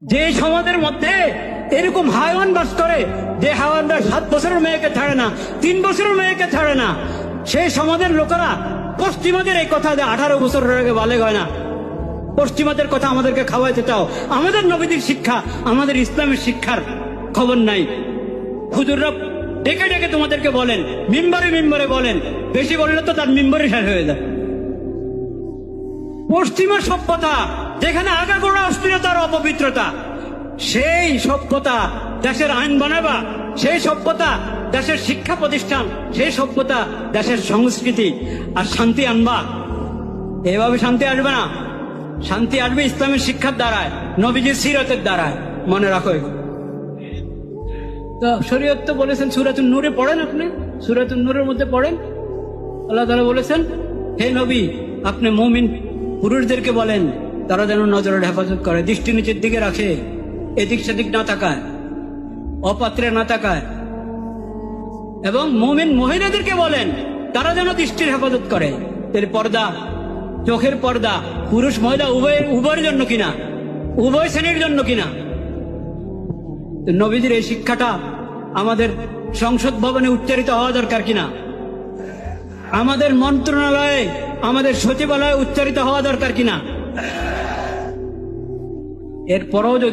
যে সমাজের মধ্যে এরকম হাইওয়ান বাস করে, যে হাইওয়ানরা 7 বছরের মেয়েকে ছাড়ে না, 3 বছরের মেয়েকে ছাড়ে না, সেই সমাজের লোকেরা পশ্চিমাদের এই কথা যে 18 বছরের আগে বালেগ হয় না, পশ্চিমাদের কথা আমাদেরকে খাওয়াইতে চাও। আমাদের নবীদের শিক্ষা, আমাদের ইসলামের শিক্ষার খবর নাই। হুজুররা ডেকে ডেকে তোমাদেরকে বলেন, মিম্বরে মিম্বরে বলেন, বেশি বললে তো তার মিম্বরে শেষ হয়ে যায়। পশ্চিমা সভ্যতা যেখানে আগাগোড়া অস্থিরতার অপবিত্রতা, সেই সভ্যতা দেশের আইন বানাবা, সেই সভ্যতা দেশের শিক্ষা প্রতিষ্ঠান, সেই সভ্যতা দেশের সংস্কৃতি আর শান্তি আনবা। এভাবে শান্তি আসবে না। শান্তি আসবে ইসলামের শিক্ষার দ্বারায়, নবীজির সিরতের দ্বারায়। মনে রাখো। তো শরীয়ত তো বলেছেন, সূরাতুন নূরে পড়েন, আপনি সূরাতুন নূরের মধ্যে পড়েন, আল্লাহ তাআলা বলেছেন, হে নবী, আপনি মুমিন পুরুষদেরকে বলেন তারা যেন নজরের হেফাজত করে, দৃষ্টি নিচের দিকে রাখে, এদিক সেদিক না তাকায়, অপাত্রে না তাকায়। এবং মুমিন মহিলাদেরকে বলেন তারা যেন দৃষ্টির হেফাজত করে। এর পর্দা, চোখের পর্দা পুরুষ মহিলা উভয়ের জন্য কিনা, উভয় শ্রেণীর জন্য কিনা। নবীজির এই শিক্ষাটা আমাদের সংসদ ভবনে উচ্চারিত হওয়া দরকার কিনা, আমাদের মন্ত্রণালয়ে, আমাদের সচিবালয়ে উচ্চারিত হওয়া দরকার কিনা। এরপরও যদি